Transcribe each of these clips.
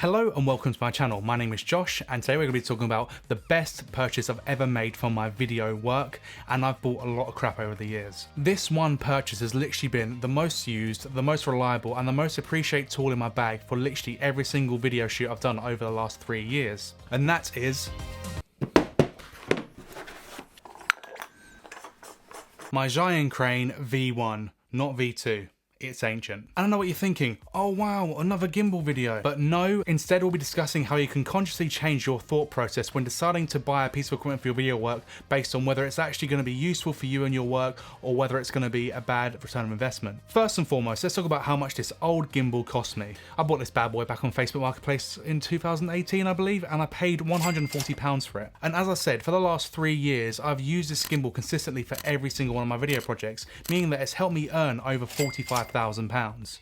Hello and welcome to my channel. My name is Josh and today we're going to be talking about the best purchase I've ever made for my video work, and I've bought a lot of crap over the years. This one purchase has literally been the most used, the most reliable and the most appreciated tool in my bag for literally every single video shoot I've done over the last 3 years. And that is my Giant Crane V1, not V2. It's ancient. I don't know what you're thinking, oh wow, another gimbal video. But no, instead we'll be discussing how you can consciously change your thought process when deciding to buy a piece of equipment for your video work based on whether it's actually going to be useful for you and your work or whether it's going to be a bad return of investment. First and foremost, let's talk about how much this old gimbal cost me. I bought this bad boy back on Facebook Marketplace in 2018, I believe, and I paid £140 for it. And as I said, for the last 3 years, I've used this gimbal consistently for every single one of my video projects, meaning that it's helped me earn over £45,000.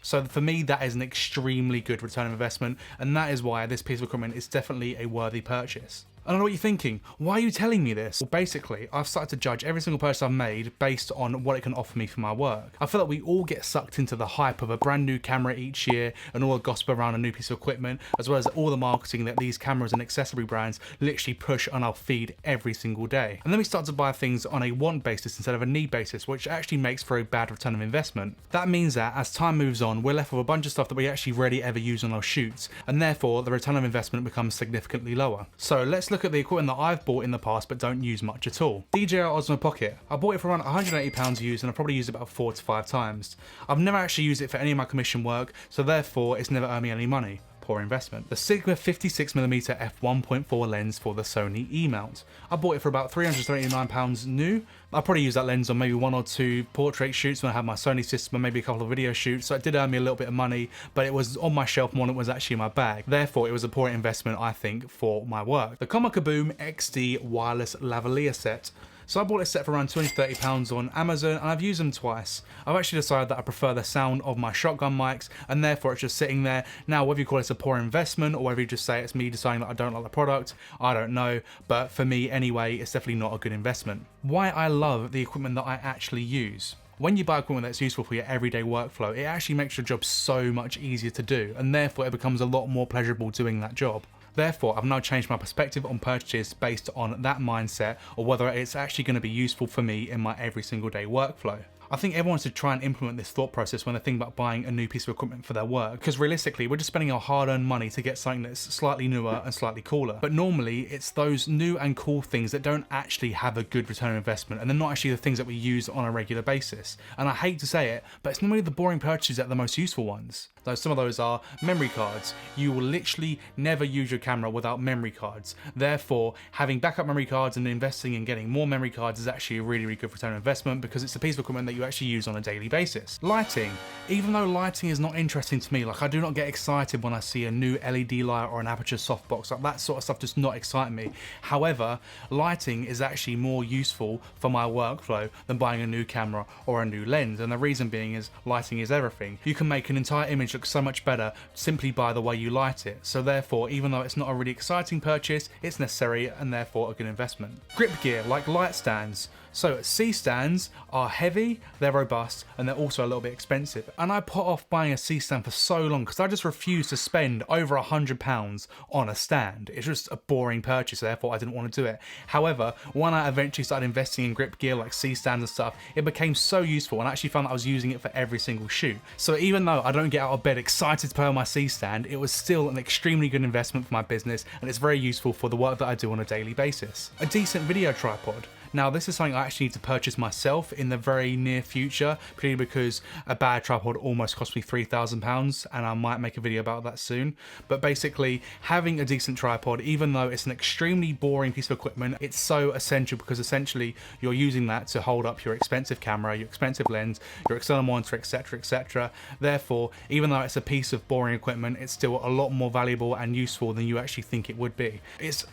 So for me, that is an extremely good return of investment, and that is why this piece of equipment is definitely a worthy purchase. I don't know what you're thinking, why are you telling me this? Well, basically, I've started to judge every single purchase I've made based on what it can offer me for my work. I feel like we all get sucked into the hype of a brand new camera each year and all the gossip around a new piece of equipment, as well as all the marketing that these cameras and accessory brands literally push on our feed every single day. And then we start to buy things on a want basis instead of a need basis, which actually makes for a bad return of investment. That means that as time moves on, we're left with a bunch of stuff that we actually rarely ever use on our shoots, and therefore the return of investment becomes significantly lower. So let's look at the equipment that I've bought in the past but don't use much at all. DJI Osmo Pocket. I bought it for around £180 used and I've probably used it about 4 to 5 times. I've never actually used it for any of my commission work, so therefore it's never earned me any money. Poor investment. The Sigma 56mm f1.4 lens for the Sony EMount. I bought it for about £339 new. I probably use that lens on maybe 1 or 2 portrait shoots when I had my Sony system and maybe a couple of video shoots, so it did earn me a little bit of money, but it was on my shelf more than it was actually in my bag. Therefore, it was a poor investment, I think, for my work. The Kaboom XD wireless lavalier set. So I bought this set for around £230 on Amazon and I've used them twice. I've actually decided that I prefer the sound of my shotgun mics and therefore it's just sitting there. Now, whether you call it a poor investment or whether you just say it's me deciding that I don't like the product, I don't know. But for me anyway, it's definitely not a good investment. Why I love the equipment that I actually use. When you buy equipment that's useful for your everyday workflow, it actually makes your job so much easier to do, and therefore it becomes a lot more pleasurable doing that job. Therefore, I've now changed my perspective on purchases based on that mindset, or whether it's actually going to be useful for me in my every single day workflow. I think everyone should try and implement this thought process when they think about buying a new piece of equipment for their work, because realistically we're just spending our hard-earned money to get something that's slightly newer and slightly cooler. But normally it's those new and cool things that don't actually have a good return on investment, and they're not actually the things that we use on a regular basis. And I hate to say it, but it's normally the boring purchases that are the most useful ones. Though some of those are memory cards. You will literally never use your camera without memory cards. Therefore, having backup memory cards and investing in getting more memory cards is actually a really, really good return on investment, because it's a piece of equipment that you actually use on a daily basis. Lighting. Even though lighting is not interesting to me, like I do not get excited when I see a new LED light or an aperture softbox, like that sort of stuff does not excite me. However, lighting is actually more useful for my workflow than buying a new camera or a new lens, and the reason being is lighting is everything. You can make an entire image look so much better simply by the way you light it. So therefore, even though it's not a really exciting purchase, it's necessary and therefore a good investment. Grip gear like light stands. So C stands are heavy, they're robust, and they're also a little bit expensive. And I put off buying a C stand for so long because I just refused to spend over £100 on a stand. It's just a boring purchase, therefore I didn't want to do it. However, when I eventually started investing in grip gear like C stands and stuff, it became so useful, and I actually found that I was using it for every single shoot. So even though I don't get out of bed excited to play on my C stand, it was still an extremely good investment for my business, and it's very useful for the work that I do on a daily basis. A decent video tripod. Now, this is something I actually need to purchase myself in the very near future, purely because a bad tripod almost cost me £3,000, and I might make a video about that soon. But basically, having a decent tripod, even though it's an extremely boring piece of equipment, it's so essential because essentially you're using that to hold up your expensive camera, your expensive lens, your external monitor, etc, etc. Therefore, even though it's a piece of boring equipment, it's still a lot more valuable and useful than you actually think it would be. It's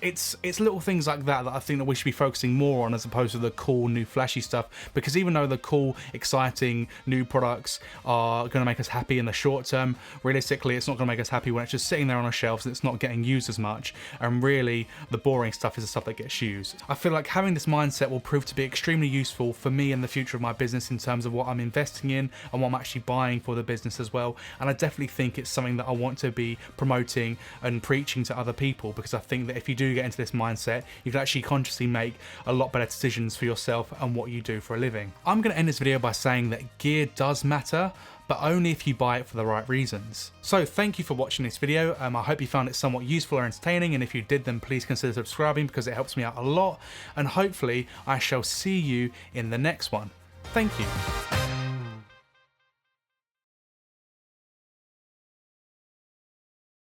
little things like that that I think that we should be focusing more on as as opposed to the cool new flashy stuff, because even though the cool exciting new products are going to make us happy in the short term, realistically it's not going to make us happy when it's just sitting there on our shelves and it's not getting used as much, and really the boring stuff is the stuff that gets used. I feel like having this mindset will prove to be extremely useful for me in the future of my business in terms of what I'm investing in and what I'm actually buying for the business as well, and I definitely think it's something that I want to be promoting and preaching to other people, because I think that if you do get into this mindset, you can actually consciously make a lot better decisions for yourself and what you do for a living. I'm going to end this video by saying that gear does matter, but only if you buy it for the right reasons. So thank you for watching this video. I hope you found it somewhat useful or entertaining, and if you did, then please consider subscribing because it helps me out a lot, and hopefully I shall see you in the next one. Thank you.